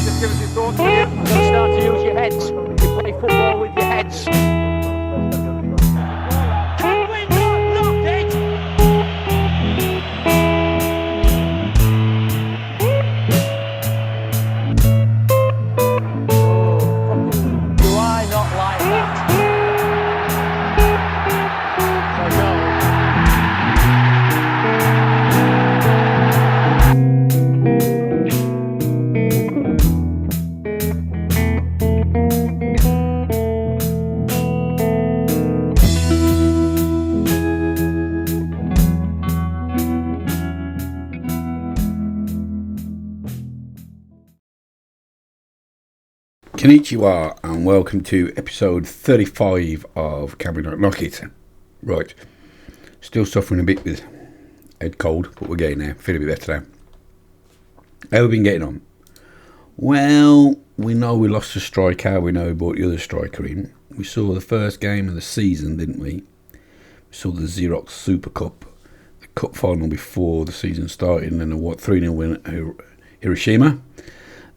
Just give us your thoughts. You've got to start to use your heads. You play football with your heads. Can we not knock it? Do I not like that? So go. Konnichiwa and welcome to episode 35 of Can We Not Knock It. Right, still suffering a bit with head cold, but we're getting there, feeling a bit better now. How have we been getting on? Well, we know we lost a striker, we know we brought the other striker in. We saw the first game of the season, didn't we? We saw the Xerox Super Cup, the cup final before the season started, and then a 3-0 win at Hiroshima.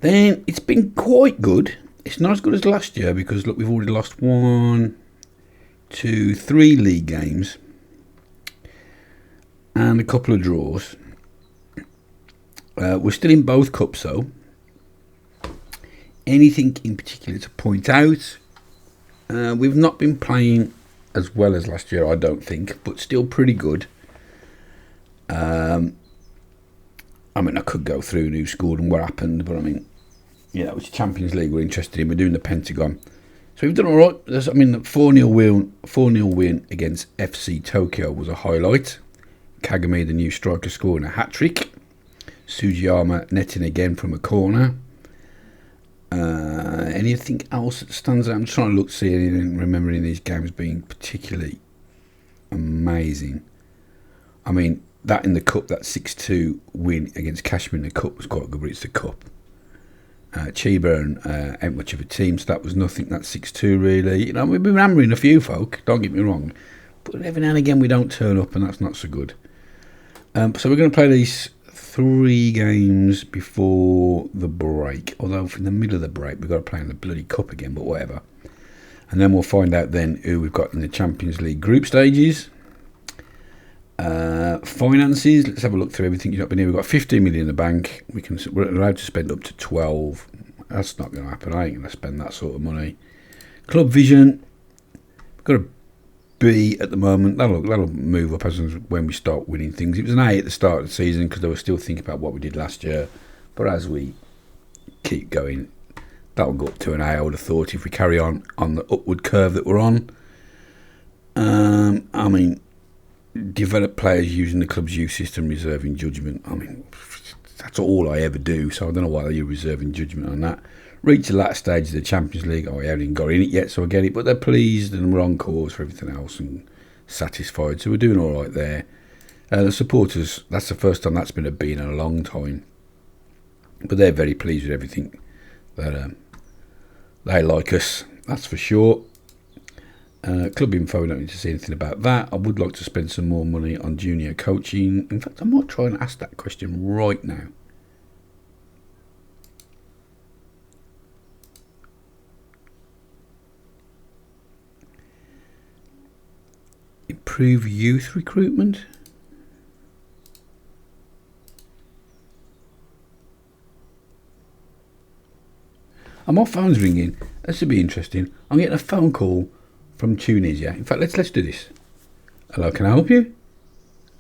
Then it's been quite good. It's not as good as last year because, look, we've already lost 1, 2, 3 league games and a couple of draws. We're still in both cups, though. Anything in particular to point out? We've not been playing as well as last year, I don't think, but still pretty good. I mean, I could go through who scored and what happened, but I mean, yeah, it was Champions League we're interested in. We're doing the Pentagon. So we've done all right. I mean, the 4-0 win against FC Tokyo was a highlight. Kagami, the new striker, scoring a hat-trick. Sugiyama netting again from a corner. Anything else that stands out? I'm just trying to look, see anything, remembering these games being particularly amazing. I mean, that in the cup, that 6-2 win against Kashmir in the cup was quite good, but it's the cup. Chiba ain't much of a team, so that was nothing. That 6-2 really. You know, we've been hammering a few folk, don't get me wrong, but every now and again we don't turn up, and that's not so good. So we're going to play these 3 games before the break. Although in the middle of the break we've got to play in the bloody cup again, but whatever. And then we'll find out then who we've got in the Champions League group stages. Finances, let's have a look through everything you've not been here. We've got 15 million in the bank. We're allowed to spend up to 12. That's not going to happen. I ain't going to spend that sort of money. Club vision, we've got a B at the moment. That'll move up as when we start winning things. It was an A at the start of the season because they were still thinking about what we did last year, but as we keep going, that'll go up to an A, I would have thought, if we carry on the upward curve that we're on. I mean, develop players using the club's youth system, reserving judgment. I mean, that's all I ever do, so I don't know why you're reserving judgment on that. Reach the latter stage of the Champions League. I haven't got in it yet, so I get it, but they're pleased and we're on course for everything else and satisfied, so we're doing all right there. The supporters, that's the first time that's been a B in a long time, but they're very pleased with everything. They like us, that's for sure. Club info, we don't need to see anything about that. I would like to spend some more money on junior coaching. In fact, I might try and ask that question right now. Improve youth recruitment. And my phone's ringing. This would be interesting. I'm getting a phone call from Tunisia. In fact, let's do this. Hello, can I help you?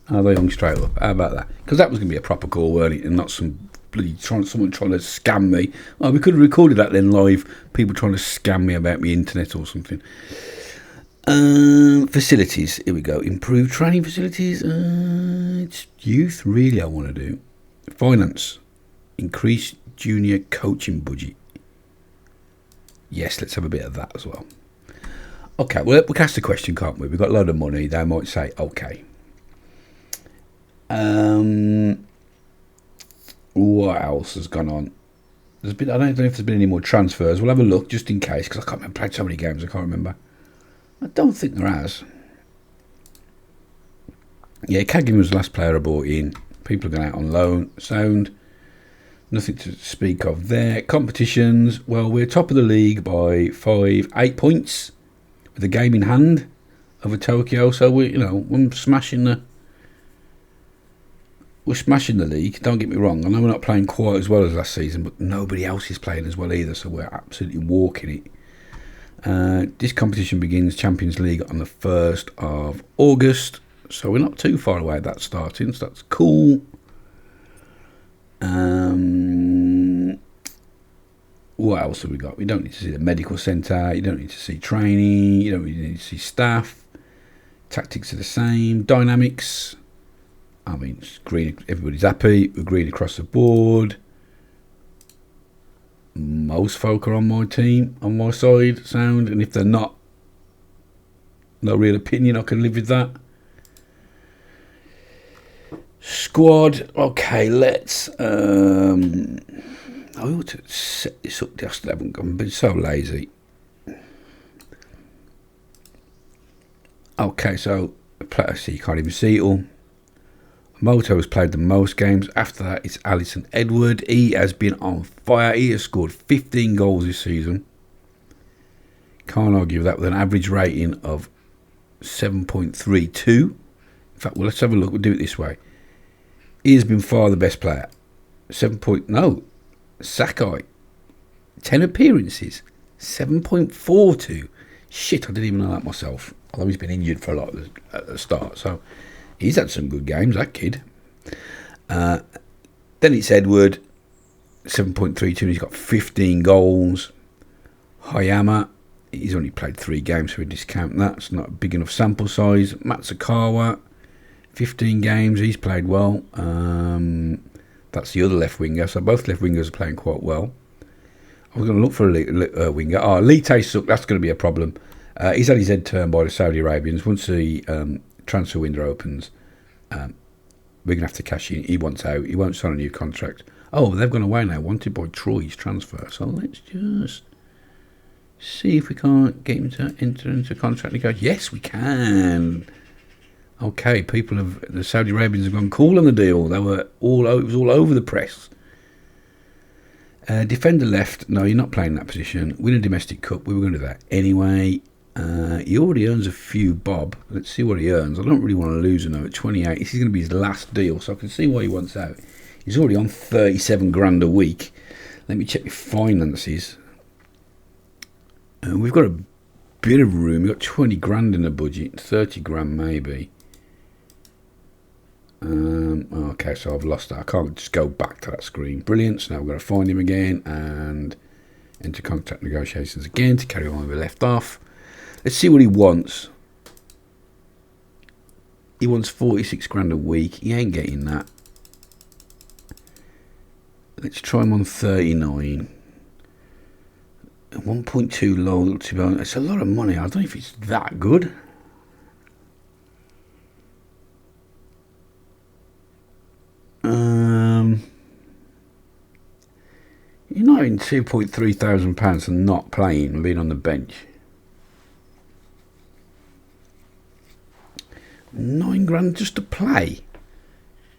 Oh, they hung straight up. How about that? Because that was going to be a proper call, weren't it? And not some bloody someone trying to scam me. Oh, we could have recorded that then live. People trying to scam me about my internet or something. Facilities. Here we go. Improve training facilities. It's youth, really, I want to do. Finance. Increase junior coaching budget. Yes, let's have a bit of that as well. Okay, well, we can ask the question, can't we? We've got a load of money. They might say, okay. What else has gone on? I don't know if there's been any more transfers. We'll have a look just in case, because I can't remember. I played so many games, I can't remember. I don't think there has. Yeah, Kagin was the last player I bought in. People are going out on loan. Sound. Nothing to speak of there. Competitions, well, we're top of the league by 8 points with a game in hand over Tokyo. So we're smashing the league. Don't get me wrong. I know we're not playing quite as well as last season, but nobody else is playing as well either. So we're absolutely walking it. This competition begins Champions League on the 1st of August. So we're not too far away that starting. So that's cool. What else have we got? We don't need to see the medical centre. You don't need to see training. You don't really need to see staff. Tactics are the same. Dynamics. I mean, it's green. Everybody's happy. We're green across the board. Most folk are on my team, on my side, sound. And if they're not, no real opinion. I can live with that. Squad. Okay, let's. I ought to set this up. Just haven't gone. I've been so lazy. Okay, so you can't even see it all. Moto has played the most games. After that, it's Alisson Edward. He has been on fire. He has scored 15 goals this season. Can't argue with that, with an average rating of 7.32. In fact, well, let's have a look. We'll do it this way. He has been far the best player. Sakai, 10 appearances, 7.42. Shit, I didn't even know that myself. Although he's been injured for a lot at the start. So he's had some good games, that kid. Then it's Edward, 7.32. He's got 15 goals. Hayama, he's only played 3 games, so we discount that. It's not a big enough sample size. Matsukawa, 15 games. He's played well. That's the other left winger. So both left wingers are playing quite well. I was going to look for a winger. Lite Suk, that's going to be a problem. He's had his head turned by the Saudi Arabians. Once the transfer window opens, we're going to have to cash in. He wants out. He won't sign a new contract. Oh, they've gone away now. Wanted by Troy's transfer. So let's just see if we can't get him to enter into contract negotiation. Yes, we can. Okay, the Saudi Arabians have gone cool on the deal. It was all over the press. Defender left. No, you're not playing that position. Win a domestic cup. We were going to do that anyway. He already earns a few bob. Let's see what he earns. I don't really want to lose him though. At 28, this is going to be his last deal, so I can see why he wants out. He's already on 37 grand a week. Let me check my finances. We've got a bit of room. We've got 20 grand in the budget. 30 grand maybe. Okay, so I've lost that. I can't just go back to that screen. Brilliant. So now we're going to find him again and enter contract negotiations again to carry on where we left off. Let's see what he wants. He wants 46 grand a week. He ain't getting that. Let's try him on 39. 1.2 low, to be honest. It's a lot of money. I don't know if it's that good. You're not having £2,300 and not playing and being on the bench. 9 grand just to play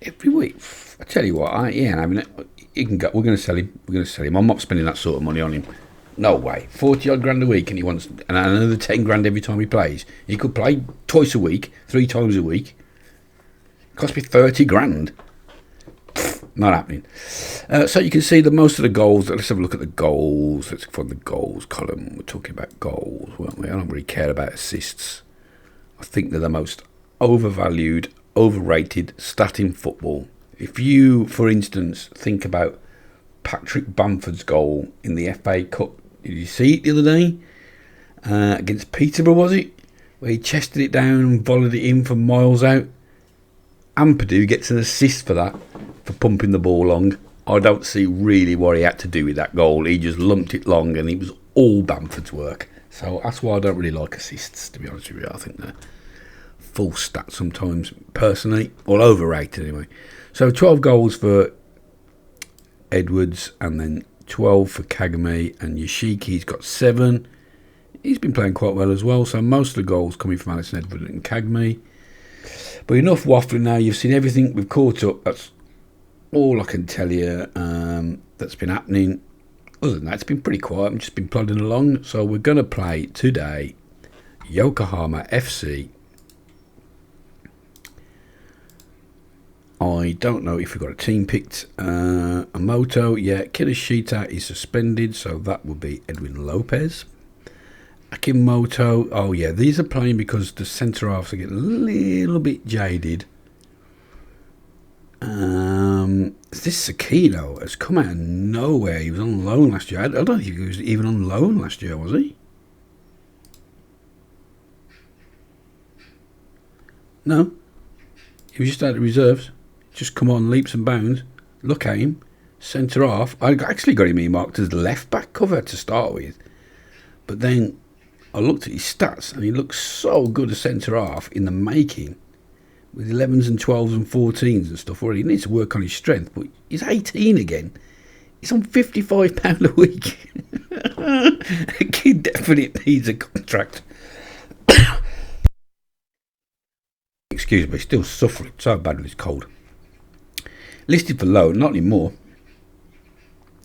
every week. I tell you what, I mean, he can go. We're going to sell him. I'm not spending that sort of money on him. No way. 40 odd grand a week, and he wants another 10 grand every time he plays. He could play twice a week, 3 times a week. It cost me 30 grand. Not happening. So you can see that most of the goals. Let's have a look at the goals. Let's find the goals column. We're talking about goals, weren't we? I don't really care about assists. I think they're the most overvalued, overrated stat in football. If you, for instance, think about Patrick Bamford's goal in the FA Cup, did you see it the other day? Against Peterborough, was it? Where he chested it down and volleyed it in from miles out. Ampadu gets an assist for that, for pumping the ball long. I don't see really what he had to do with that goal. He just lumped it long and it was all Bamford's work. So that's why I don't really like assists, to be honest with you. I think they're full stats sometimes, personally, or overrated anyway. So 12 goals for Edwards and then 12 for Kagame, and Yoshiki's got 7. He's been playing quite well as well, so most of the goals coming from Alisson Edwards and Kagame. But enough waffling now. You've seen everything. We've caught up. That's all I can tell you that's been happening, other than that, it's been pretty quiet. I've just been plodding along. So we're going to play today Yokohama FC. I don't know if we've got a team picked. A moto, yeah. Kinoshita is suspended, so that will be Edwin Lopez. Akimoto, oh yeah, these are playing because the centre halves are getting a little bit jaded. This Sakino has come out of nowhere. He was on loan last year. I don't think he was even on loan last year, was he? No. He was just out of reserves. Just come on leaps and bounds. Look at him. Centre half. I actually got him marked as left back cover to start with. But then I looked at his stats and he looks so good as centre half in the making. With 11s and 12s and 14s and stuff already. He needs to work on his strength. But he's 18 again. He's on £55 a week. A kid definitely needs a contract. Excuse me, still suffering so bad with his cold. Listed for loan, not anymore.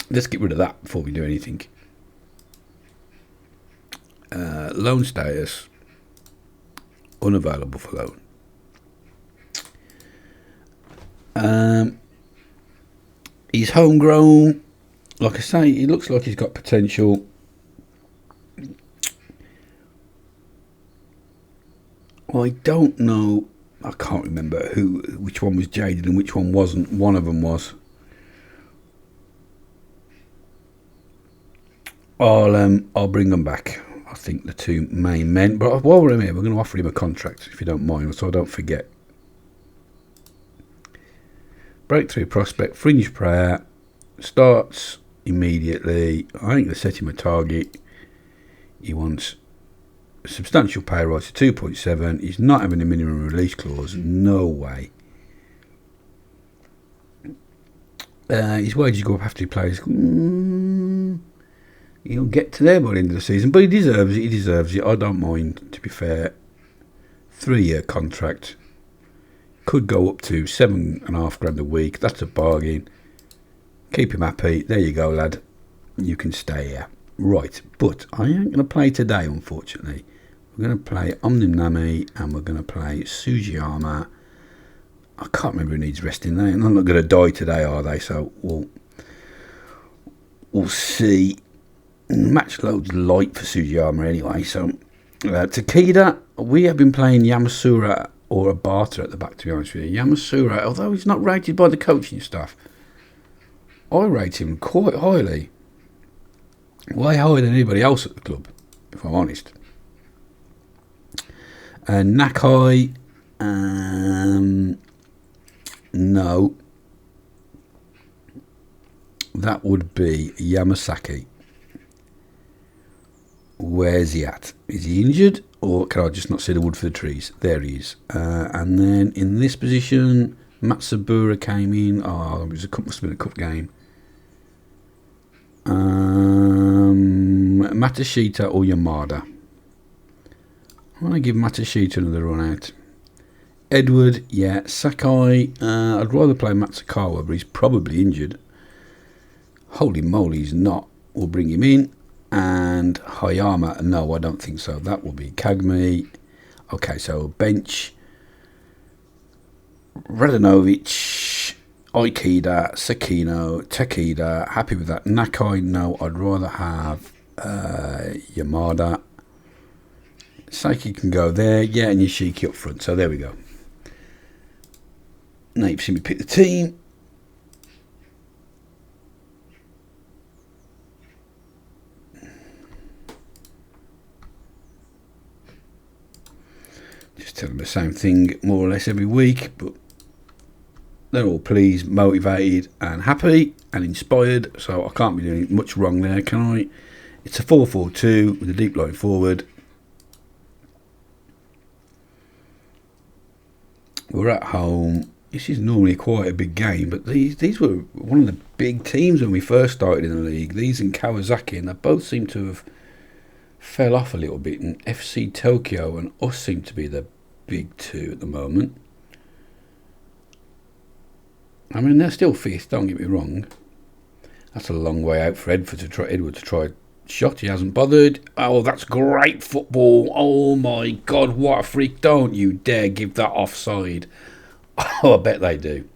Let's get rid of that before we do anything. Loan status, unavailable for loan. He's homegrown. Like I say, he looks like he's got potential. I don't know. I can't remember which one was jaded and which one wasn't. One of them was. I'll bring them back. I think the two main men. But while we're here, we're going to offer him a contract, if you don't mind, so I don't forget. Breakthrough prospect, fringe player, starts immediately. I ain't going to set him a target. He wants a substantial pay rise to 2.7. He's not having a minimum release clause. No way. His wages go up after he plays. He'll get to there by the end of the season, but he deserves it. He deserves it. I don't mind, to be fair. 3-year contract. Could go up to $7,500 a week. That's a bargain. Keep him happy. There you go, lad. You can stay here. Right, but I ain't going to play today, unfortunately. We're going to play Omninami and we're going to play Sugiyama. I can't remember who needs resting there. They're not going to die today, are they? So we'll see. Match load's light for Sugiyama anyway. So Takeda, we have been playing Yamasura or Abata at the back, to be honest with you. Yamasura, although he's not rated by the coaching staff, I rate him quite highly. Way higher than anybody else at the club, if I'm honest. And Nakai, no. That would be Yamasaki. Where's he at? Is he injured? Or can I just not see the wood for the trees? There he is. And then in this position, Matsubura came in. Oh, must have been a cup game. Matashita or Yamada. I'm going to give Matashita another run out. Edward, yeah. Sakai, I'd rather play Matsukawa, but he's probably injured. Holy moly, he's not. We'll bring him in. And Hayama, no, I don't think so. That will be Kagme. Okay, so bench. Radanovic, Aikida, Sakino, Takeda, happy with that. Nakai, no, I'd rather have Yamada. Saiki can go there, yeah, and Yoshiki up front. So there we go. Now you've seen me pick the team. Just tell them the same thing more or less every week, but they're all pleased, motivated and happy and inspired, so I can't be doing much wrong there, can I? It's a 4-4-2 with a deep line forward. We're at home. This is normally quite a big game, but these were one of the big teams when we first started in the league. These and Kawasaki, and they both seem to have fell off a little bit, and FC Tokyo and us seem to be the big two at the moment. I mean, they're still fifth, don't get me wrong. That's a long way out for Edward to try a shot. He hasn't bothered. Oh, that's great football. Oh my God, what a freak. Don't you dare give that offside. Oh, I bet they do.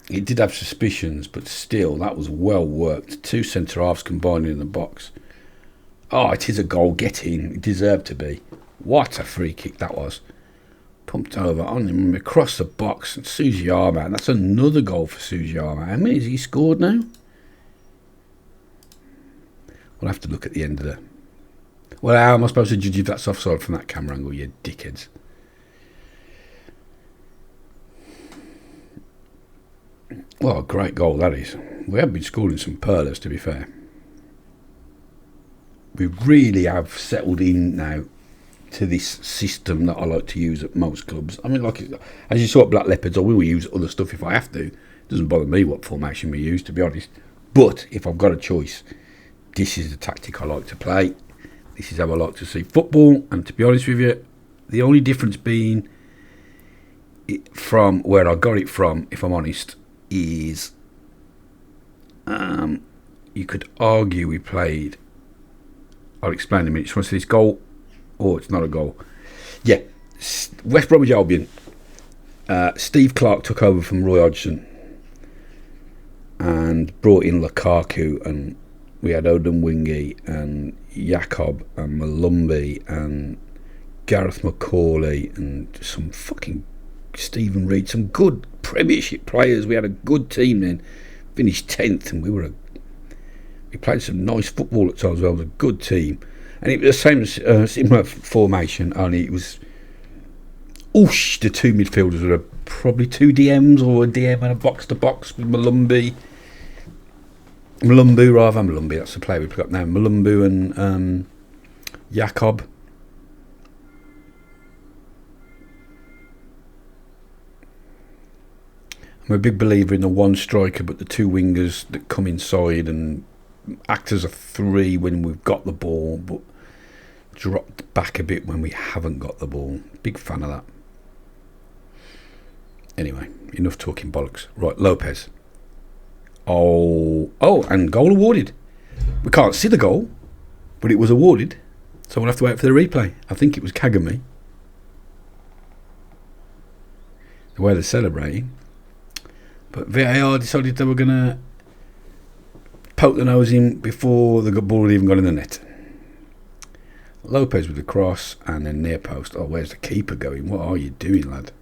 He did have suspicions, but still, that was well worked. Two centre-halves combined in the box. Oh, it is a goal. Get in. It deserved to be. What a free kick that was. Pumped over on him across the box. And Sujiyama, that's another goal for Sujiyama. How many has he scored now? We'll have to look at the end of the... Well, how am I supposed to judge if that's offside from that camera angle, you dickheads? Well, a great goal that is. We have been scoring some pearlers, to be fair. We really have settled in now to this system that I like to use at most clubs. I mean, like, as you saw at Black Leopards, I will use other stuff if I have to. It doesn't bother me what formation we use, to be honest. But if I've got a choice, this is the tactic I like to play. This is how I like to see football. And to be honest with you, the only difference being from where I got it from, if I'm honest, is you could argue we played... I'll explain in a minute. Just want to see this goal. Oh, it's not a goal. Yeah, West Bromwich Albion. Steve Clark took over from Roy Hodgson and brought in Lukaku, and we had Odin Wingy and Jacob and Malumbi and Gareth McCauley and some fucking Stephen Reid, some good Premiership players. We had a good team then. Finished 10th, and we played some nice football at times. Well, it was a good team. And it was the same similar formation, only it was the two midfielders were probably two DMs or a DM and a box to box with Malumbi, that's the player we picked up now. Malumbu and Jacob. I'm a big believer in the one striker, but the two wingers that come inside and act as a three when we've got the ball, but drop back a bit when we haven't got the ball. Big fan of that. Anyway, enough talking bollocks. Right, Lopez. Oh, and goal awarded. We can't see the goal, but it was awarded, so we'll have to wait for the replay. I think it was Kagami. The way they're celebrating. But VAR decided they were going to poke the nose in before the ball had even gone in the net. Lopez with the cross and then near post. Oh, where's the keeper going? What are you doing, lad?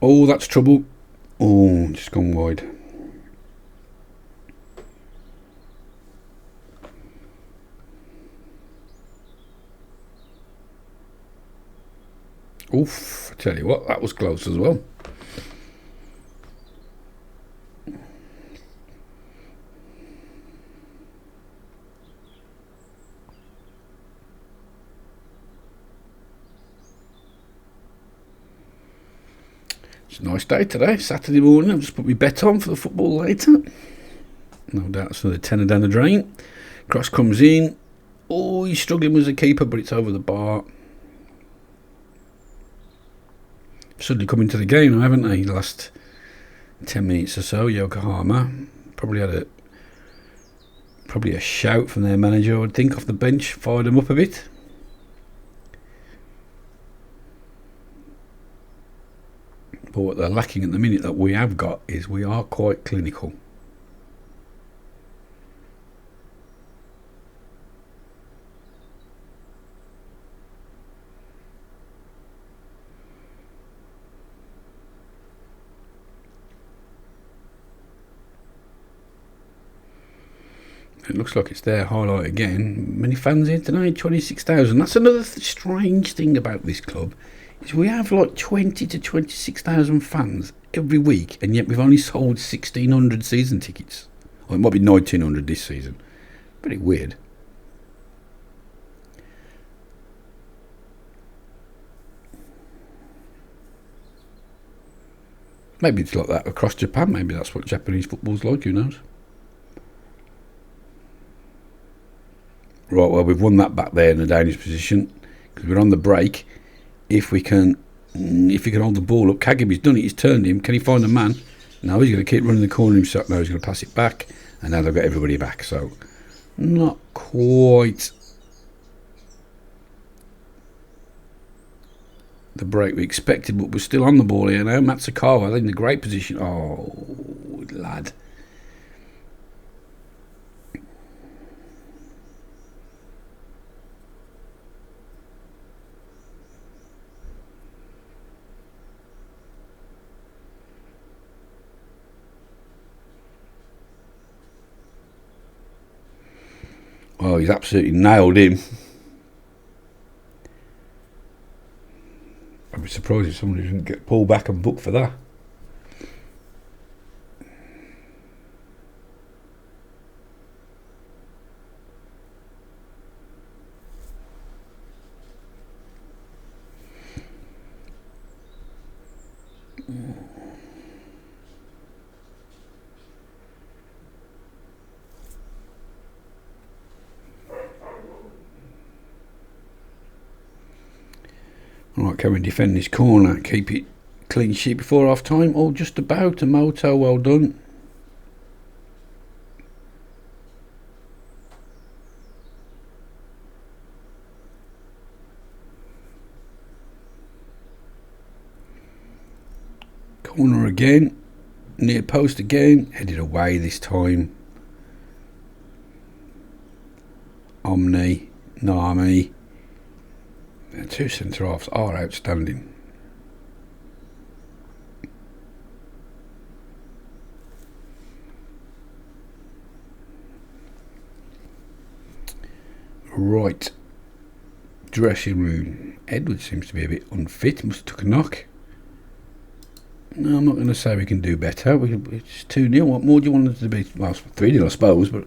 Oh, that's trouble. Oh, just gone wide. Oof, I tell you what, that was close as well. It's a nice day today, Saturday morning. I've just put my bet on for the football later. No doubt it's another tenner down the drain. Cross comes in. Oh, he's struggling with the keeper, but it's over the bar. Suddenly come into the game, haven't they? The last 10 minutes or so, Yokohama probably had a shout from their manager, I would think, off the bench, fired them up a bit. But what they're lacking at the minute that we have got is we are quite clinical. It looks like it's there, highlight again. Many fans in tonight, 26,000. That's another strange thing about this club. Is we have like 20 to 26,000 fans every week, and yet we've only sold 1,600 season tickets. Or it might be 1,900 this season. pretty weird. Maybe it's like that across Japan. Maybe that's what Japanese football's like. Who knows? Right, well, we've won that back there in the dangerous position because we're on the break. If we can hold the ball up, Kagami's done it. He's turned him. Can he find a man? No, he's going to keep running the corner himself. No, he's going to pass it back, and now they've got everybody back. So, not quite the break we expected, but we're still on the ball here now. Matsakawa in a great position. Oh, lad. Oh, he's absolutely nailed him. I'd be surprised if somebody didn't get pulled back and booked for that. Alright, can we defend this corner? Keep it clean sheet before half time? Oh, just about. A moto, well done. Corner again. Near post again. Headed away this time. Omni, Nami. The two centre-halves are outstanding. Right. Dressing room. Edwards seems to be a bit unfit. Must have took a knock. No, I'm not going to say we can do better. It's 2-0. What more do you want it to be? Well, 3-0 I suppose, but...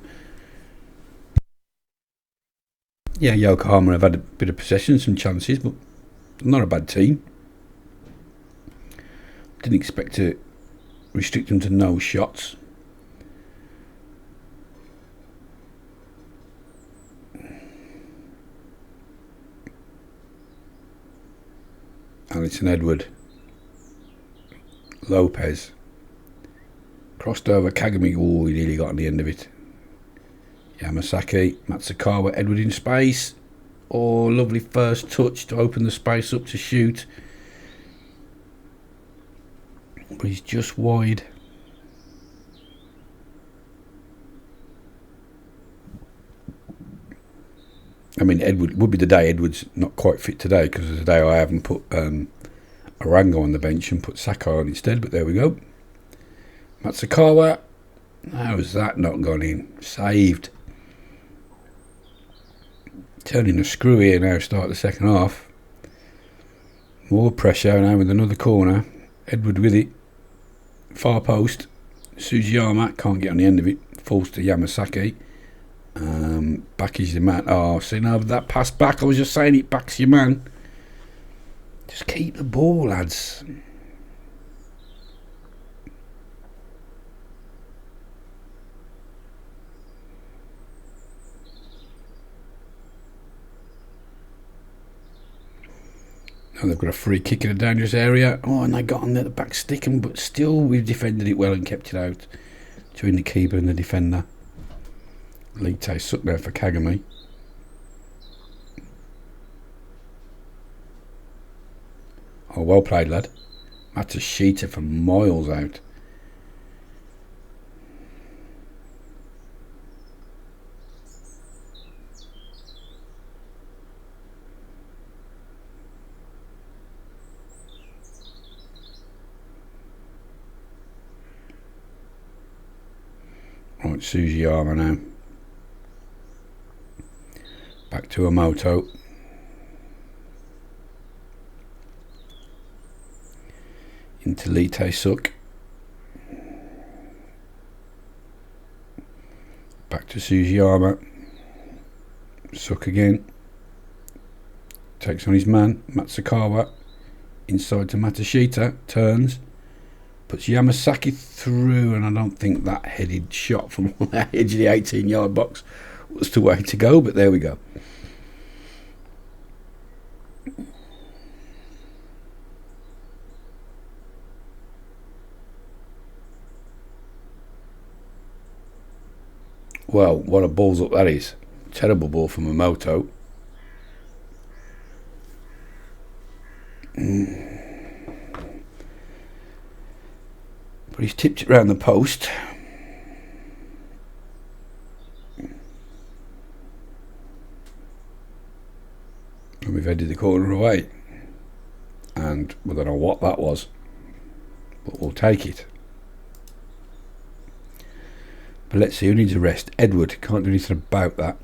Yeah, Yokohama have had a bit of possession, some chances, but not a bad team. Didn't expect to restrict them to no shots. Alison Edward. Lopez. Crossed over Kagami. Oh, he nearly got on the end of it. Yamasaki, Matsakawa, Edward in space. Oh, lovely first touch to open the space up to shoot. But he's just wide. I mean, Edward would be the day Edward's not quite fit today, because it's the day I haven't put Arango on the bench and put Sakai on instead, but there we go. Matsakawa. How's that not gone in? Saved. Turning a screw here now, start the second half. More pressure now with another corner. Edward with it. Far post. Sujiyama can't get on the end of it. Falls to Yamasaki. Back is the man. Oh, see now that pass back. I was just saying it backs your man. Just keep the ball, lads. Now they've got a free kick in a dangerous area. Oh, and they got on the back stick, but still we've defended it well and kept it out between the keeper and the defender. Lite sucked there for Kagami. Oh, well played, lad. That's a sheeter from miles out. Right, Sujiyama now. Back to Amoto. Into Lite Suk. Back to Sujiyama. Suck again. Takes on his man, Matsakawa. Inside to Matashita. Turns. Puts Yamasaki through, and I don't think that headed shot from on the edge of the 18-yard box was the way to go, but there we go. Well, what a balls up that is. Terrible ball from Momoto. But he's tipped it round the post. And we've headed the corner away. And we don't know what that was, but we'll take it. But let's see, who needs a rest? Edward. Can't do anything about that.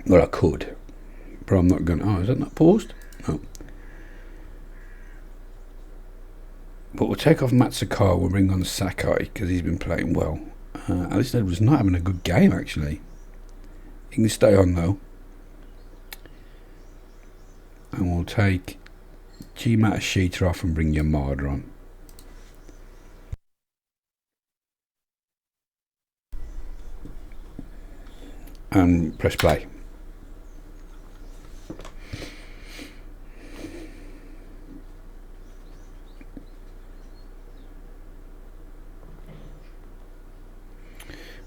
Well, I could, but I'm not going to. Oh, is that not paused? No. But we'll take off Matsukar. We'll bring on Sakai because he's been playing well. Alice Edwards not having a good game, actually. He can stay on, though. And we'll take G Matashita off and bring Yamada on. And press play.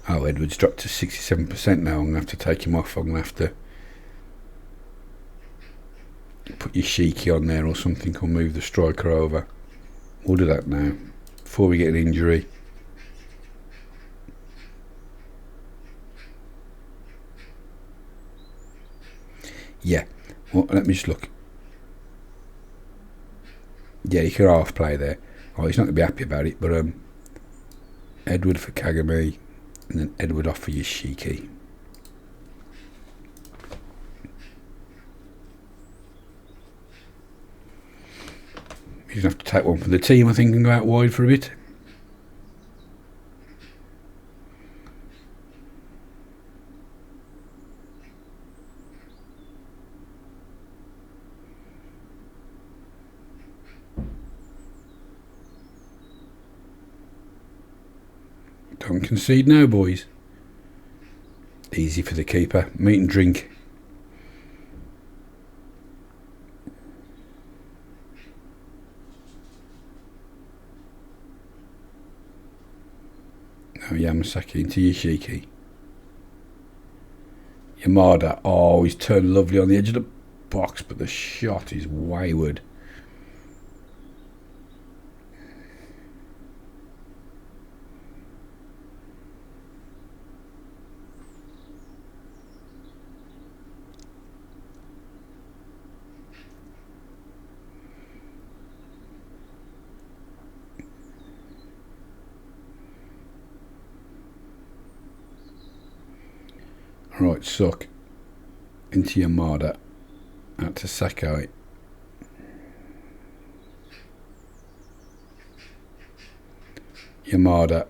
Oh, Edwards dropped to 67% now. I'm going to have to take him off. I'm going to have to put Yoshiki on there or something, or move the striker over. We'll do that now before we get an injury. Yeah, well, let me just look. Yeah, you could half play there. Oh, he's not going to be happy about it, but Edward for Kagami, and then Edward off for Yoshiki. He's going to have to take one for the team, I think, and go out wide for a bit. Don't concede now, boys. Easy for the keeper. Meat and drink. Now Yamasaki into Yoshiki. Yamada. Oh, he's turned lovely on the edge of the box, but the shot is wayward. Right, suck into Yamada, out to Sakai. Yamada,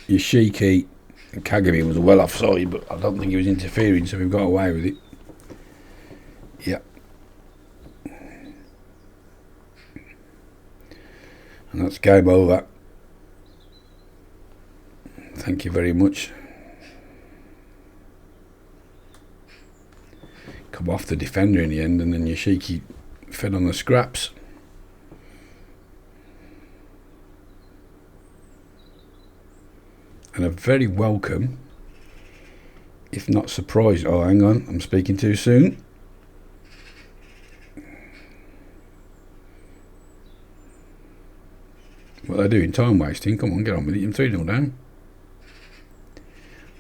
Yoshiki, and Kagami was well offside, but I don't think he was interfering, so we've got away with it. Yep. And that's game over. Thank you very much. Come off the defender in the end, and then Yoshiki fed on the scraps. And a very welcome, if not surprised. Oh, hang on, I'm speaking too soon. What are they doing? Time wasting? Come on, get on with it. I'm 3-0 down.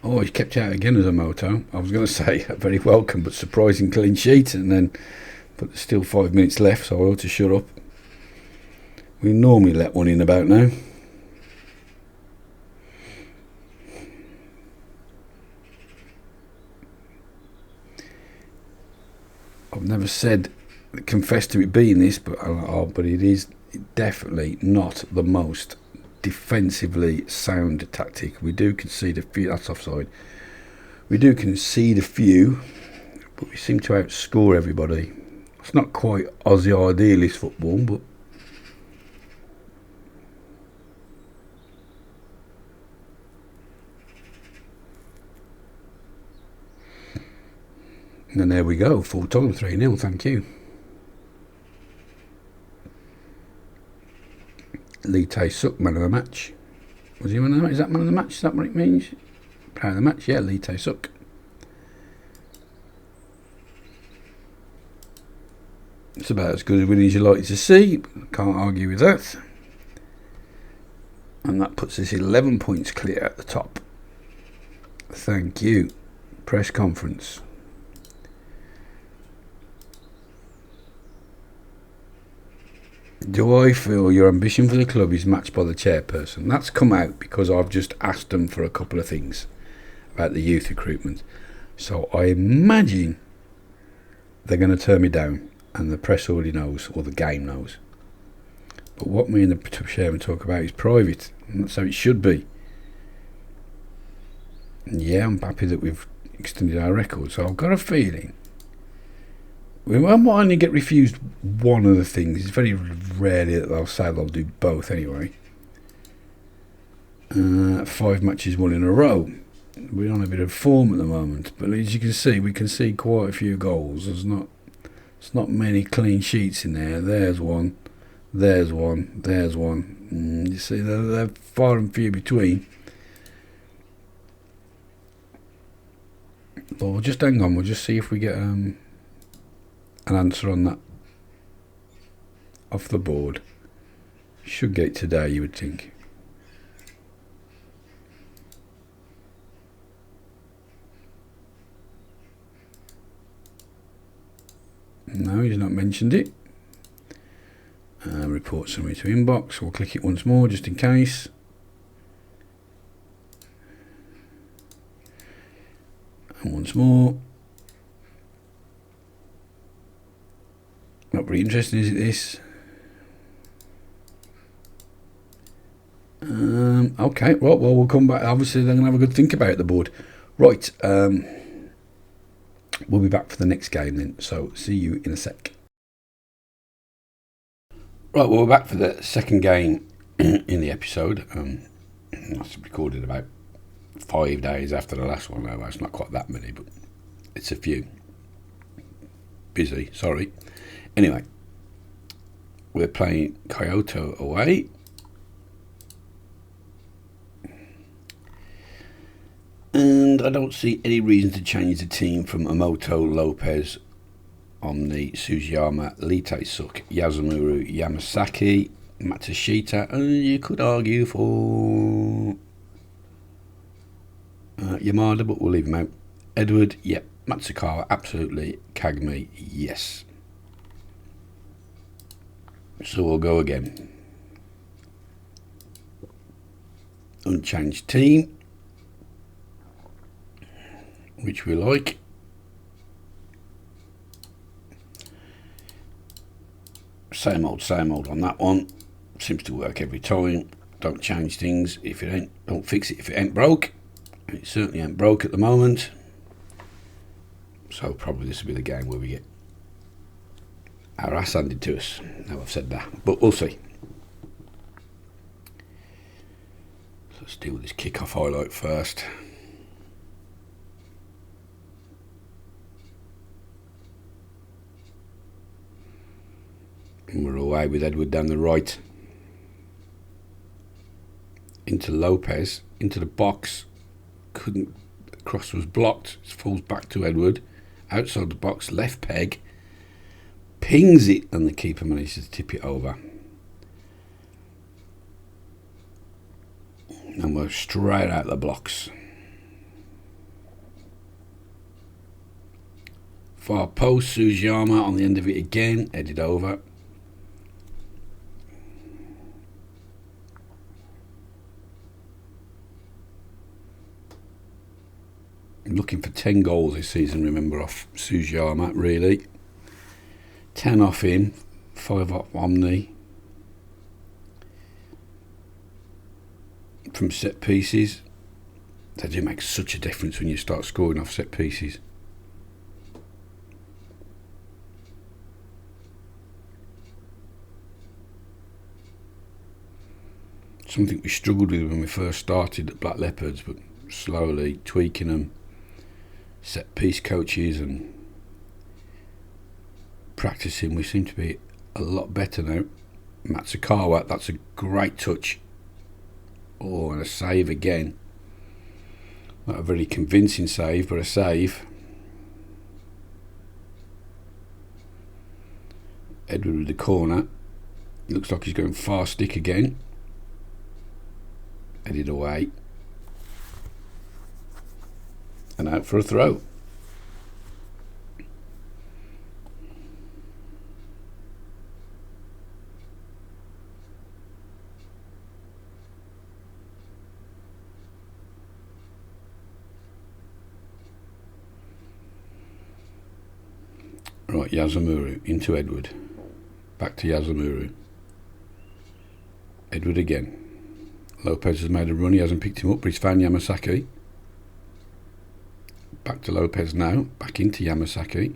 Oh, he's kept out again as a moto. I was going to say a very welcome but surprising clean sheet, and then, but there's still 5 minutes left, so I ought to shut up. We normally let one in about now. I've never said, confessed to it being this, but it is definitely not the most defensively sound tactic. We do concede a few. That's offside. We do concede a few, but we seem to outscore everybody. It's not quite Aussie idealist football, but and there we go, full time, 3-0, thank you. Lee Tae-suk, man of the match. Was he man of the match? Is that man of the match? Is that what it means? Player of the match? Yeah, Lee Tae-suk. It's about as good a win as you like to see. Can't argue with that. And that puts us 11 points clear at the top. Thank you. Press conference. Do I feel your ambition for the club is matched by the chairperson? That's come out because I've just asked them for a couple of things about the youth recruitment. So I imagine they're going to turn me down, and the press already knows, or the game knows. But what me and the chairman talk about is private, and that's how it should be. And yeah, I'm happy that we've extended our record, so I've got a feeling we might only get refused one of the things. It's very rarely that they'll say they'll do both anyway. 5 matches won in a row. We're on a bit of form at the moment, but as you can see, we can see quite a few goals. There's not many clean sheets in there. There's one, there's one, there's one. You see, they're far and few between. But we'll just hang on. We'll just see if we get an answer on that off the board. Should get it today, you would think. No, he's not mentioned it. Report summary to inbox. We'll click it once more just in case. And once more. Not very interesting, is it, this? Okay, well, we'll come back. Obviously, they're going to have a good think about the board. Right, we'll be back for the next game then, so see you in a sec. Right, well, we're back for the second game in the episode. That's recorded about 5 days after the last one. No, it's not quite that many, but it's a few. Busy, sorry. Anyway, we're playing Kyoto away. And I don't see any reason to change the team from Amoto, Lopez, Omni, Sugiyama, Lee Tae-suk, Yazumuru, Yamasaki, Matsushita, and you could argue for Yamada, but we'll leave him out. Edward, yep. Matsukawa, absolutely. Kagami, yes. So we'll go again. Unchanged team, which we like. Same old on that one. Seems to work every time. Don't change things if it ain't. Don't fix it if it ain't broke. And it certainly ain't broke at the moment. So probably this will be the game where we get our ass handed to us. Now I've said that, but we'll see. So let's deal with this kick-off highlight first. And we're away with Edward down the right. Into Lopez, into the box. Couldn't, the cross was blocked. It falls back to Edward. Outside the box, left peg. Pings it, and the keeper manages to tip it over. And we're straight out the blocks. Far post, Sugiyama on the end of it again, headed over. Looking for 10 goals this season, remember, off Sugiyama, really. 10 off him, 5 off Omni. from set pieces. They do make such a difference when you start scoring off set pieces. Something we struggled with when we first started at Black Leopards, but slowly tweaking them, set piece coaches and practicing, we seem to be a lot better now. Matsukawa, that's a great touch. Oh, and a save again. Not a very convincing save, but a save. Edward with the corner. It looks like he's going far stick again. Headed away. And out for a throw. Right, Yazamuru into Edward. Back to Yazamuru. Edward again. Lopez has made a run, he hasn't picked him up, but he's found Yamasaki. Back to Lopez now, back into Yamasaki.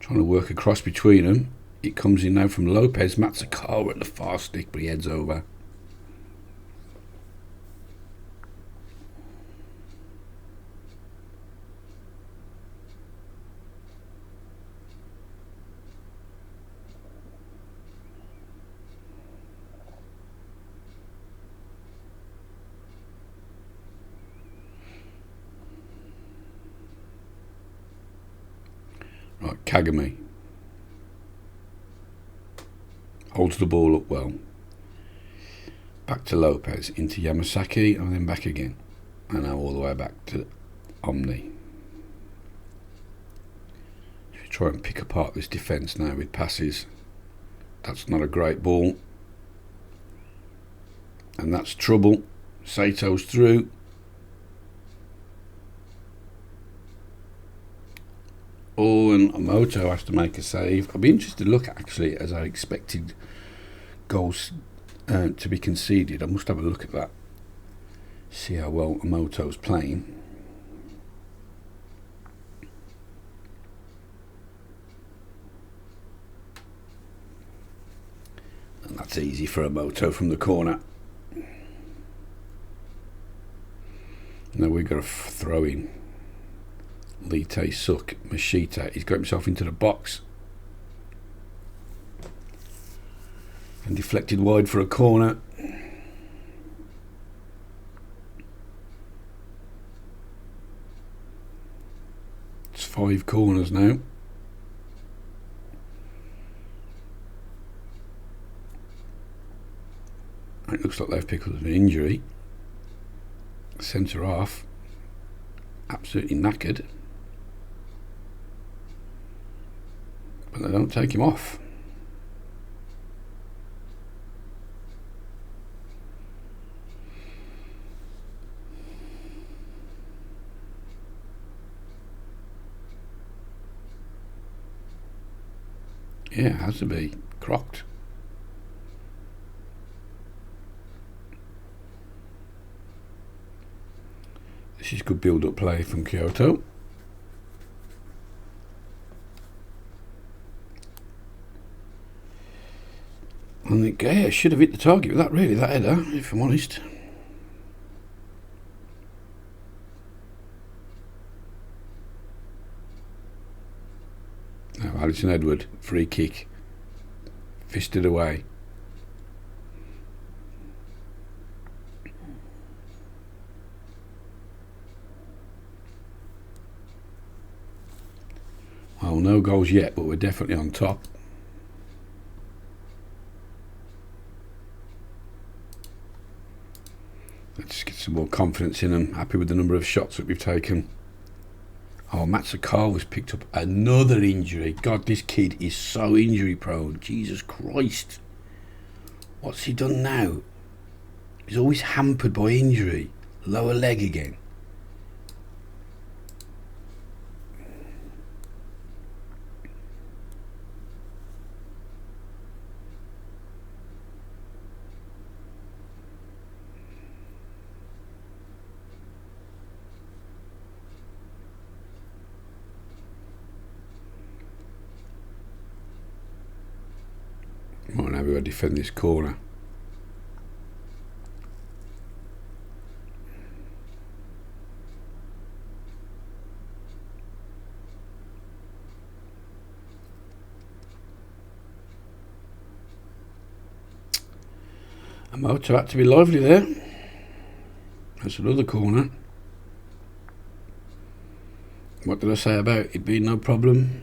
Trying to work across between them. It comes in now from Lopez. Matsukawa at the far stick, but he heads over. Right, Kagami holds the ball up well. Back to Lopez, into Yamasaki, and then back again. And now all the way back to Omni. Try and pick apart this defence now with passes. That's not a great ball. And that's trouble. Sato's through. Oh, and Omoto has to make a save. I'll be interested to look at, actually, as I expected goals to be conceded. I must have a look at that. See how well Omoto's playing. And that's easy for Omoto from the corner. Now we've got a throw in. Lite Suk Mashita. He's got himself into the box and deflected wide for a corner. It's 5 corners now. It looks like they've picked up an injury. Centre half absolutely knackered. But they don't take him off. Yeah, it has to be crocked. This is good build-up play from Kyoto. And the guy should have hit the target with that, really, that header, if I'm honest. Now Alison Edward, free kick. Fisted away. Well, no goals yet, but we're definitely on top. Let's get some more confidence in them. Happy with the number of shots that we've taken. Oh, Matsukawa's picked up another injury. God, this kid is so injury prone. Jesus Christ. What's he done now? He's always hampered by injury. Lower leg again. how we defend this corner. A motor had to be lively there. That's another corner. What did I say about it being no problem?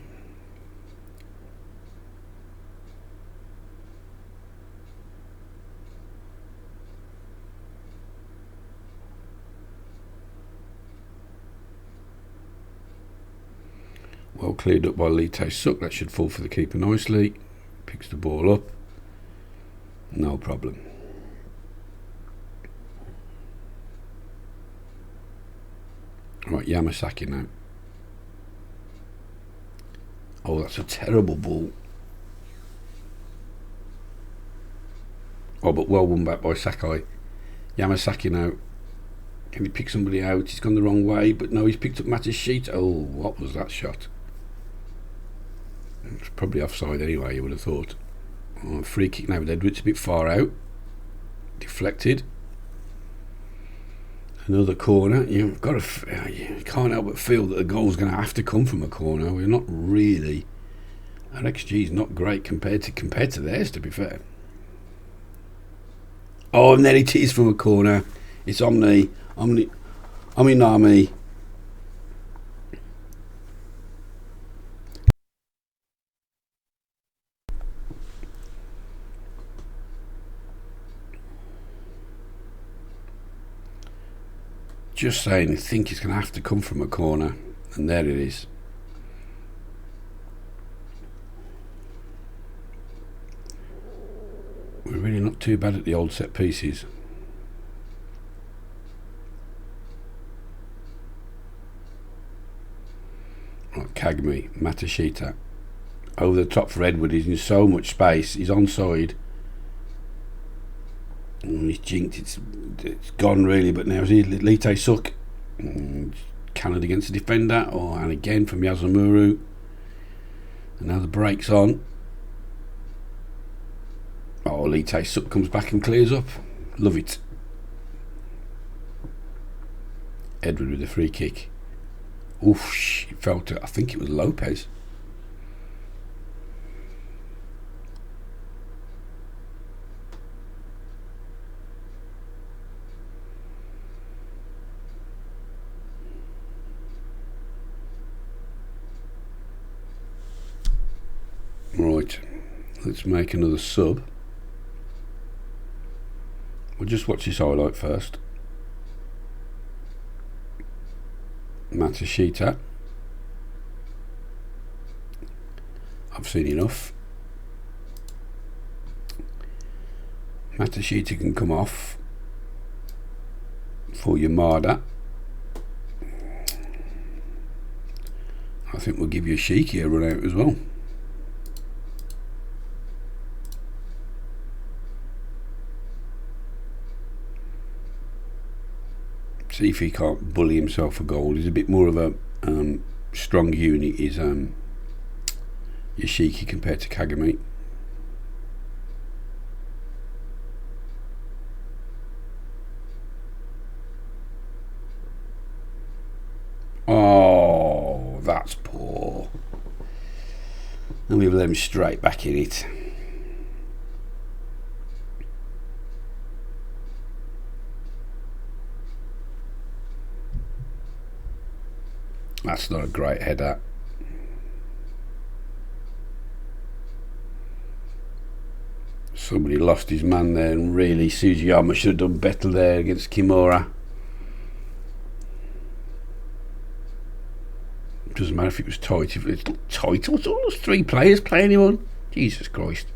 Well cleared up by Lite Suck. That should fall for the keeper nicely. Picks the ball up. No problem. Right, Yamasaki now. Oh, that's a terrible ball. Oh, but well won back by Sakai. Yamasaki now. Can he pick somebody out? He's gone the wrong way, but no, he's picked up Matashita. Oh, what was that shot? It's probably offside anyway, you would have thought. Oh, free kick now with Edwards, a bit far out. Deflected. Another corner. You've got to. You can't help but feel that the goal's going to have to come from a corner. We're not really. Our XG is not great compared to theirs, to be fair. Oh, and then it is from a corner. It's Omni. Just saying, I think it's going to have to come from a corner, and there it is. We're really not too bad at the old set pieces. Right, Kagami, Matashita. Over the top for Edward, he's in so much space, he's onside. He's jinked, it's gone really, but now Lite Suck. Cannoned against the defender, and again from Yazamuru. And now the break's on. Oh, Lite Suck comes back and clears up. Love it. Edward with the free kick. Oof, it felt I think it was Lopez. Right, let's make another sub. We'll just watch this highlight first. Matashita. I've seen enough. Matashita can come off for Yamada. I think we'll give you a Shiki a run out as well. See if he can't bully himself for goal. He's a bit more of a strong unit, is Yoshiki compared to Kagami. Oh, that's poor. And we've let him straight back in it. That's not a great header. Somebody lost his man there, and really Sujiyama should have done better there against Kimura. Doesn't matter if it was tight. If it's not tight, what's all those three players playing him on? Jesus Christ.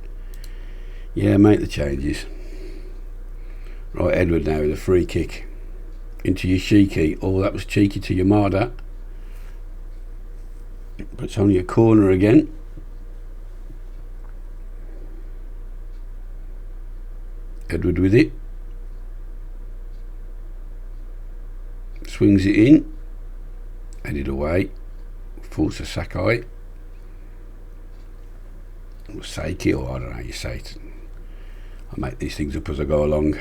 Yeah, make the changes. Right, Edward now with a free kick into Yoshiki. Oh, that was cheeky to Yamada. But it's only a corner again. Edward with it. Swings it in. Headed away. Falls to Sakai. Or Seiki, or I don't know how you say it. I make these things up as I go along.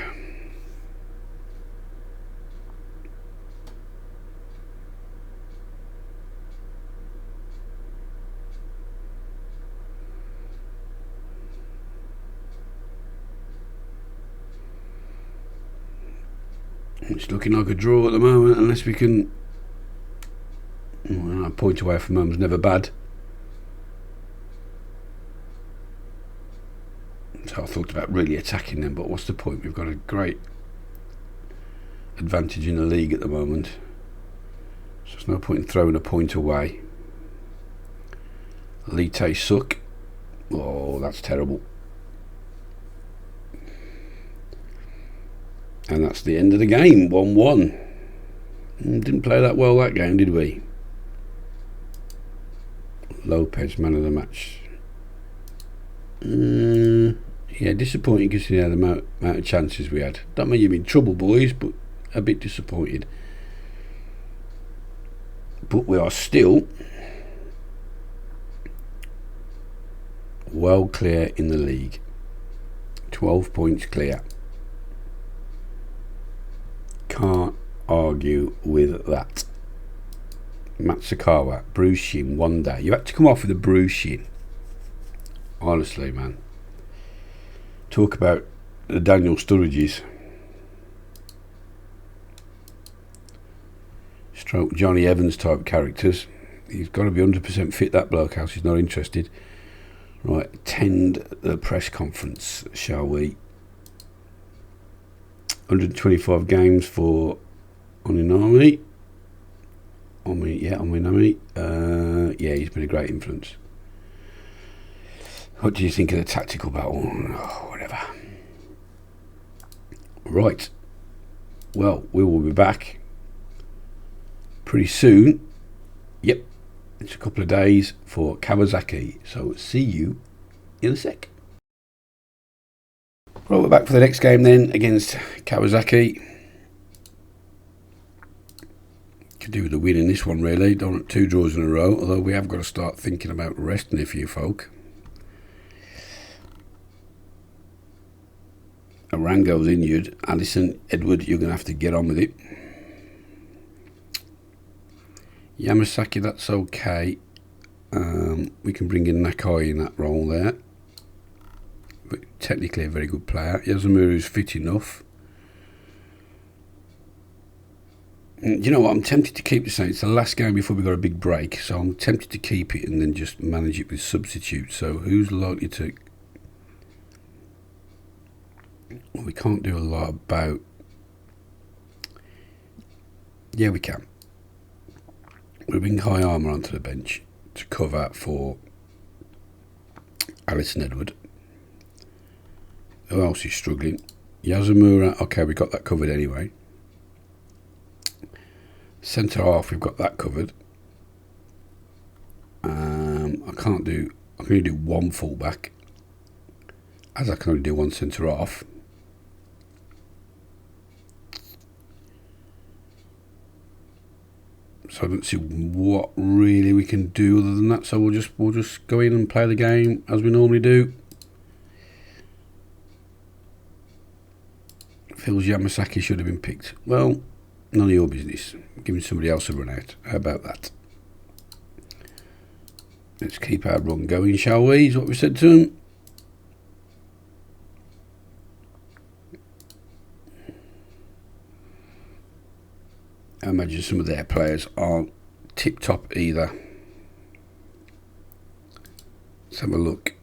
It's looking like a draw at the moment, unless we can. Well, a point away from home's never bad. So I thought about really attacking them, but what's the point? We've got a great advantage in the league at the moment, so there's no point in throwing a point away. Elite suck. Oh, that's terrible. And that's the end of the game, 1-1. Didn't play that well that game, did we? Lopez, man of the match. Yeah, disappointing considering the amount of chances we had. Don't mean you're in trouble, boys, but a bit disappointed. But we are still well clear in the league. 12 points clear. Can't argue with that. Matsakawa, bruised shin, 1 day. You had to come off with a bruised shin. Honestly, man. Talk about the Daniel Sturridges. Stroke Johnny Evans type characters. He's got to be 100% fit, that bloke, else he's not interested. Right, attend the press conference, shall we? 125 games for Oninami. Oninami. Yeah, he's been a great influence. What do you think of the tactical battle? Oh, whatever. Right. Well, we will be back pretty soon. Yep. It's a couple of days for Kawasaki. So see you in a sec. Right, we're back for the next game then against Kawasaki. Could do with a win in this one, really. Don't want 2 draws in a row, although we have got to start thinking about resting a few folk. Arango's injured. Allison, Edward, you're going to have to get on with it. Yamasaki, that's okay. We can bring in Nakai in that role there. But technically a very good player. Yazamuru's fit enough. You know what, I'm tempted to keep the same. It's the last game before we got a big break, so I'm tempted to keep it and then just manage it with substitutes. So who's likely to... Well, we can't do a lot about... Yeah, we can. We'll bring High Armour onto the bench to cover for Alison Edward. Who else is struggling? Yazamura, okay, we got that covered anyway. Centre half, we've got that covered. I can only do 1 full back, as I can only do 1 centre half. So I don't see what really we can do other than that. So we'll just go in and play the game as we normally do. Feels Yamasaki should have been picked. Well, none of your business. Giving somebody else a run out. How about that? Let's keep our run going, shall we? Is what we said to them. I imagine some of their players aren't tip-top either. Let's have a look.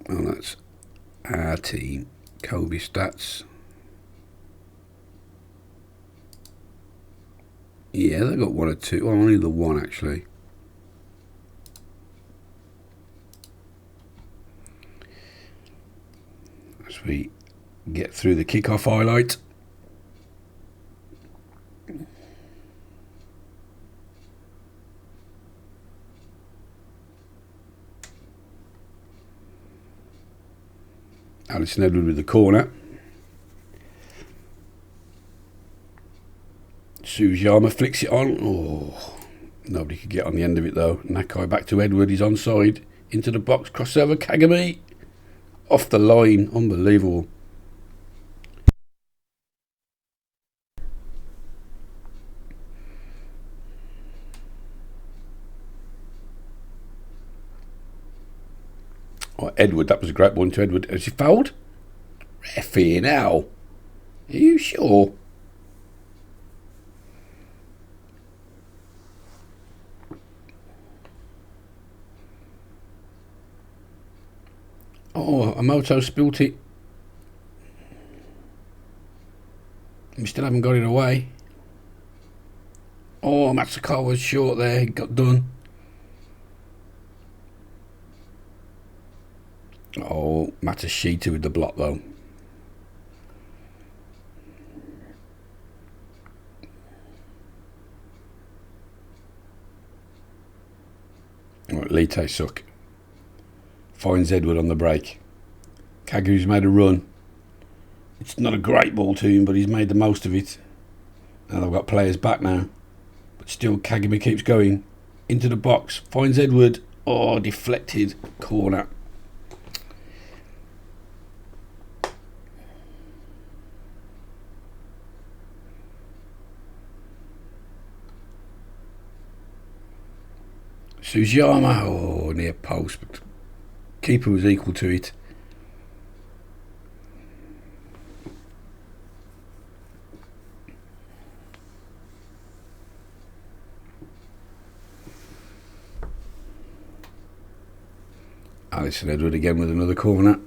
Oh, that's our team. Kobe stats. Yeah, they got 1 or 2. Well, only the 1 actually. As we get through the kickoff highlight. Alison Edward with the corner. Sujiyama flicks it on. Oh, nobody could get on the end of it though. Nakai back to Edward. He's onside. Into the box. Crossover. Kagami. Off the line. Unbelievable. Oh, Edward, that was a great one to Edward. Has he fouled? Reffy now. Are you sure? Oh, a moto spilt it. We still haven't got it away. Oh, Matsukawa was short there. He got done. Oh, Matashita with the block though. Right, Lite suck. Finds Edward on the break. Kagu's made a run. It's not a great ball to him, but he's made the most of it. Now they've got players back now. But still, Kagami keeps going. Into the box. Finds Edward. Oh, deflected. Corner. Sujiyama. Oh, near post. But keeper was equal to it. Alison Edward again with another corner.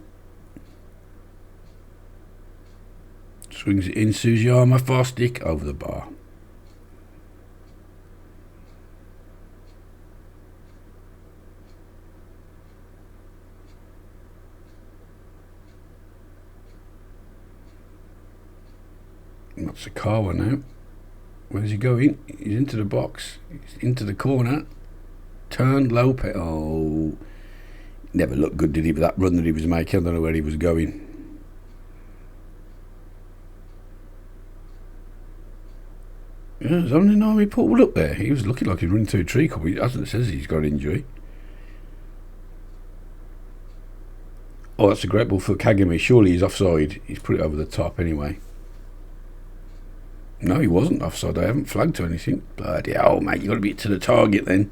Swings it in. Sujiyama, fast stick over the bar. Matsukawa now. Where's he going? He's into the box. He's into the corner. Turn Lopez. Oh, never looked good, did he? But that run that he was making, I don't know where he was going. Yeah, there's only no he pulled up there. He was looking like he was running through a tree cover. He hasn't says he's got an injury. Oh, that's a great ball for Kagami. Surely he's offside. He's put it over the top anyway. No, he wasn't offside. I haven't flagged to anything. Bloody hell, mate. You've got to be to the target then.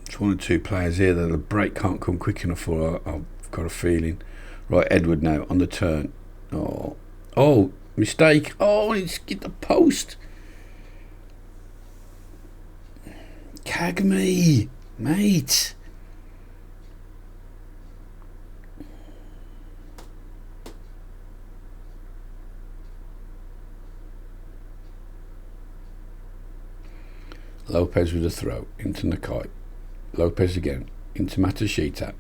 It's one or two players here that the break can't come quick enough for. I've got a feeling. Right, Edward now on the turn. Oh, mistake. Oh, he's get the post. Kagami, mate. Lopez with a throw into Nakai. Lopez again into Matashita.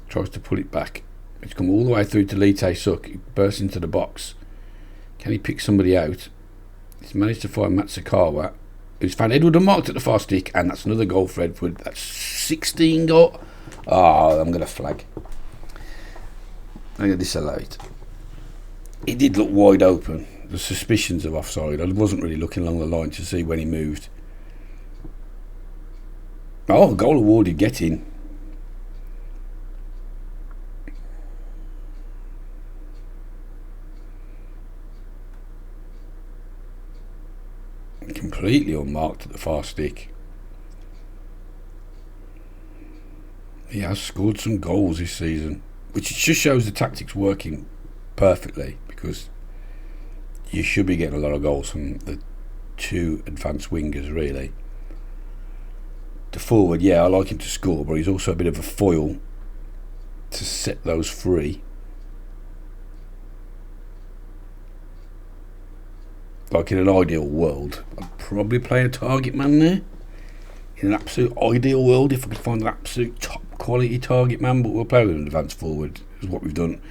Tries to pull it back. It's come all the way through to Lite Suk. He bursts into the box. Can he pick somebody out? He's managed to find Matsukawa. Who's found Edward unmarked at the far stick, and that's another goal for Edward. That's 16 goal. Oh, I'm going to flag. I'm going to disallow it. He did look wide open. The suspicions of offside. I wasn't really looking along the line to see when he moved. Oh, goal awarded, get in. Completely unmarked at the far stick. He has scored some goals this season, which just shows the tactics working perfectly, because you should be getting a lot of goals from the two advanced wingers, really. The forward, yeah, I like him to score, but he's also a bit of a foil to set those free. Like in an ideal world, I'd probably play a target man there. In an absolute ideal world, if I could find an absolute top quality target man, but we'll play with an advanced forward, is what we've done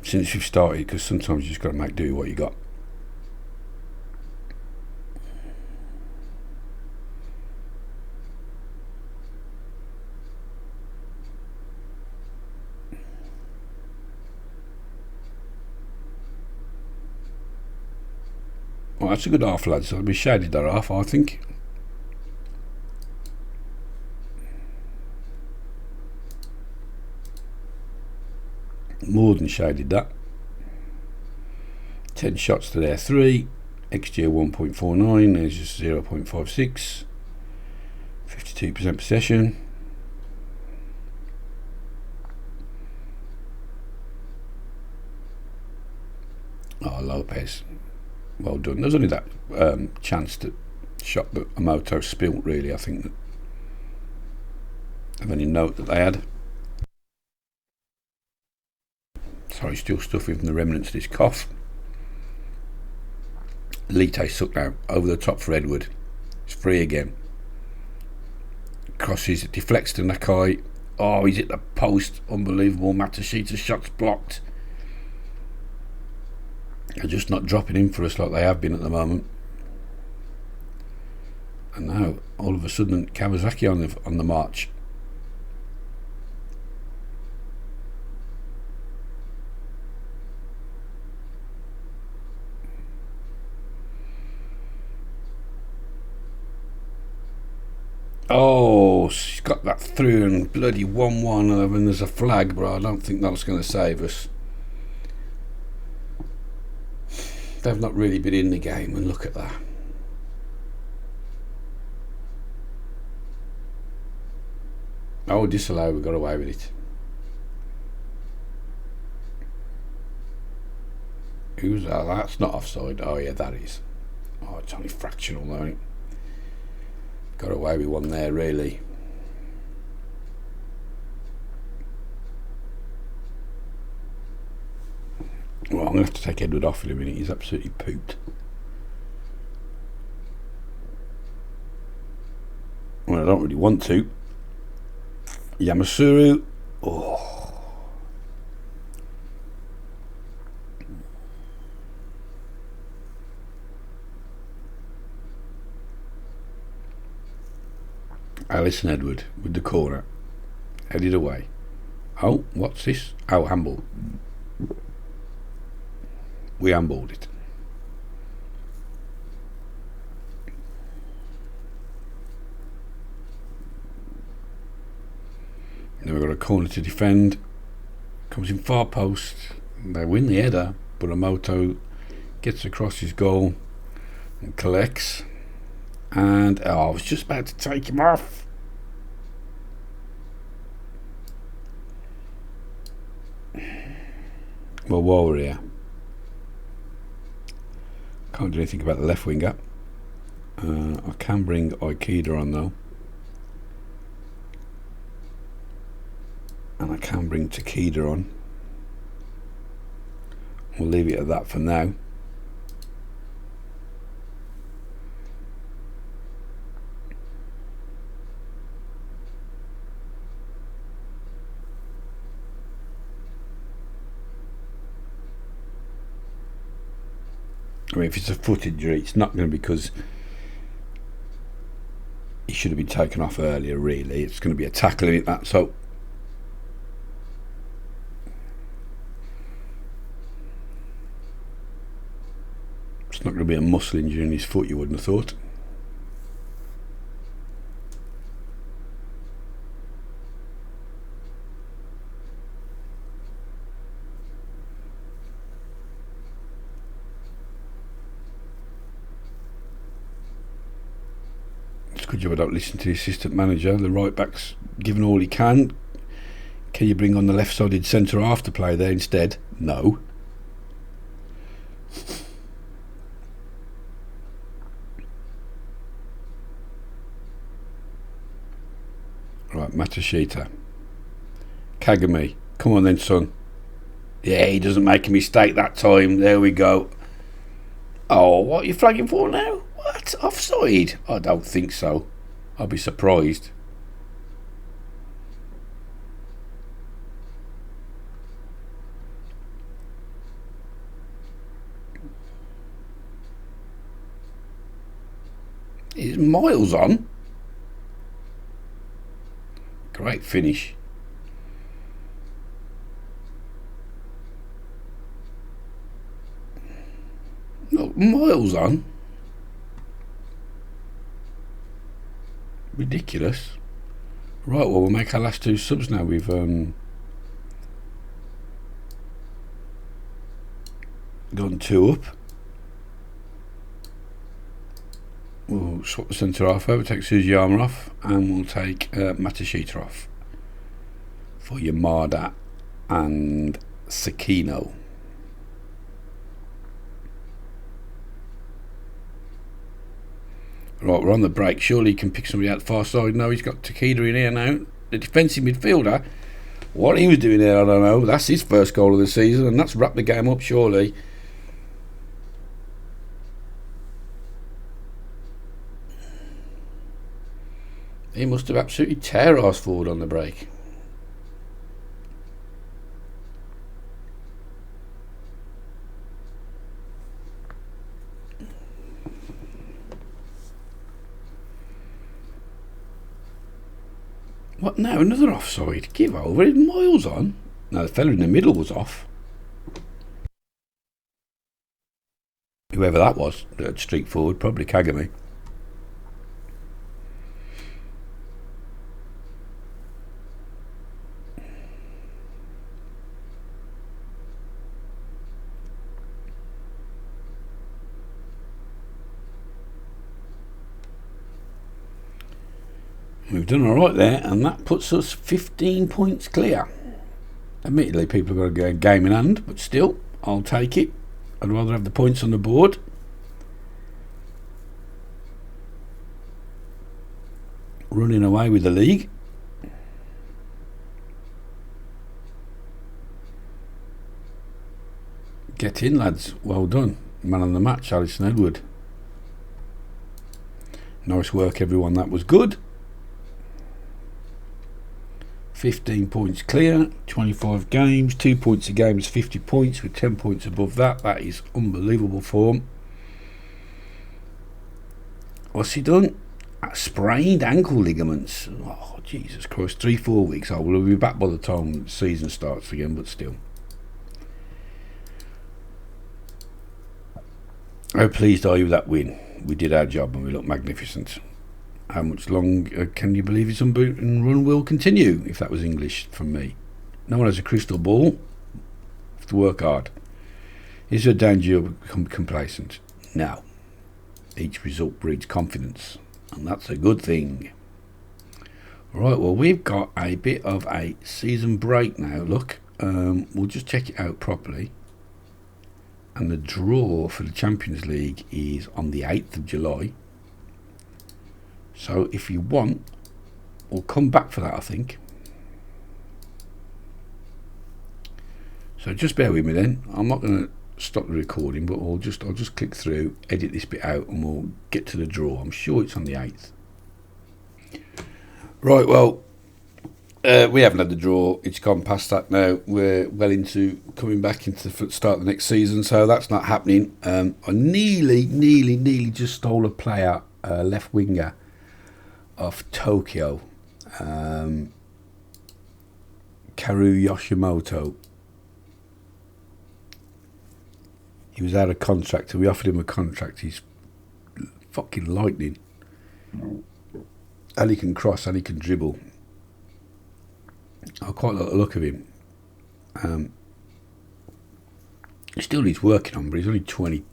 since we've started, because sometimes you just got to make do with what you got. Well, that's a good half, lads. I'll be shaded that half, I think. More than shaded that. 10 shots to their 3. XG 1.49. There's just 0.56. 52% possession. Oh, Lopez. Well done. There's only that chance to shot that Amoto spilt, really, I think, that of any note that they had. Sorry, still stuffing from the remnants of this cough. Lite sucked out over the top for Edward. It's free again. Crosses, it deflects to Nakai. Oh, he's hit the post. Unbelievable. Matashita's shot's blocked. They're just not dropping in for us like they have been at the moment. And now, all of a sudden, Kawasaki on the march. Oh, she's got that through and bloody 1-1 and there's a flag, but I don't think that's going to save us. They've not really been in the game, and look at that. Oh, disallow, we got away with it. Who's that? That's not offside. Oh yeah, that is. Oh, it's only fractional though. Got away with one there, really. Well, I'm going to have to take Edward off in a minute. He's absolutely pooped. Well, I don't really want to. Yamasuru. Oh. Alice and Edward with the corner. Headed away. Oh, what's this? Oh, handball. We handballed it. Then we've got a corner to defend. Comes in far post. They win the header, but Amoto gets across his goal and collects. And I was just about to take him off. Well, while we're here, can't do anything about the left winger. I can bring Aikida on though, and I can bring Takeda on. We'll leave it at that for now. I mean, if it's a foot injury, it's not going to be because he should have been taken off earlier, really. It's going to be a tackle in it, that. So it's not going to be a muscle injury in his foot, you wouldn't have thought. Good job I don't listen to the assistant manager. The right back's given all he can. Can you bring on the left-sided centre half to play there instead? No. Right, Matashita. Kagami. Come on then, son. Yeah, he doesn't make a mistake that time. There we go. Oh, what are you flagging for now? What? Offside? I don't think so. I'll be surprised. Is Miles on? Great finish. No, Miles on. Ridiculous. Right, well, we'll make our last two subs now. We've run 2 up. We'll swap the centre half over, take Sujiyama off, and we'll take Matashita off for Yamada and Sakino. Right, we're on the break. Surely he can pick somebody out the far side. No, he's got Takeda in here now. The defensive midfielder. What he was doing there, I don't know. That's his first goal of the season, and that's wrapped the game up, surely. He must have absolutely tear-ass forward on the break. What now? Another offside? Give over. It's miles on. Now the fella in the middle was off. Whoever that was, that streak forward, probably Kagami. We've done alright there, and that puts us 15 points clear. Admittedly, people have got to go game in hand, but still, I'll take it. I'd rather have the points on the board. Running away with the league. Get in, lads. Well done. Man of the match, Alison Edward. Nice work, everyone. That was good. 15 points clear, 25 games, 2 points a game is 50 points with 10 points above that. That is unbelievable form. What's he done? Sprained ankle ligaments. Oh, Jesus Christ, 3-4 weeks old. We'll be back by the time the season starts again, but still. How pleased are you with that win? We did our job and we looked magnificent. How much longer can you believe his unbeaten run will continue? If that was English from me. No one has a crystal ball. Have to work hard. Is there a danger of become complacent? No. Each result breeds confidence, and that's a good thing. Right, well, we've got a bit of a season break now. Look, we'll just check it out properly. And the draw for the Champions League is on the 8th of July. So if you want, we'll come back for that, I think. So just bear with me then. I'm not going to stop the recording, but I'll just click through, edit this bit out, and we'll get to the draw. I'm sure it's on the 8th. Right, well, we haven't had the draw. It's gone past that now. We're well into coming back into the start of the next season, so that's not happening. I nearly just stole a player, left winger, off Tokyo, Karu Yoshimoto. He was out of contract, and we offered him a contract. He's fucking lightning. And he can cross, and he can dribble. I quite like the look of him. He still needs working on, but he's only 22.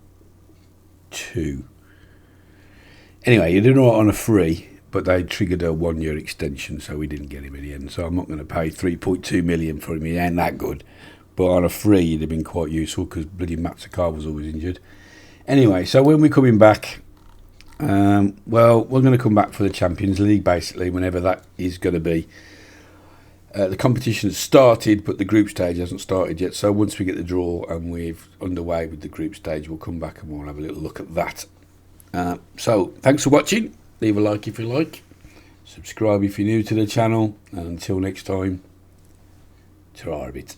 Anyway, he did all right on a free, but they triggered a 1-year extension, so we didn't get him in the end. So I'm not going to pay 3.2 million for him. He ain't that good. But on a free, he'd have been quite useful because bloody Matsukar was always injured. Anyway, so when we're coming back, well, we're going to come back for the Champions League, basically, whenever that is going to be. The competition has started, but the group stage hasn't started yet. So once we get the draw and we're underway with the group stage, we'll come back and we'll have a little look at that. So thanks for watching. Leave a like if you like. Subscribe if you're new to the channel. And until next time, ta-ra a bit.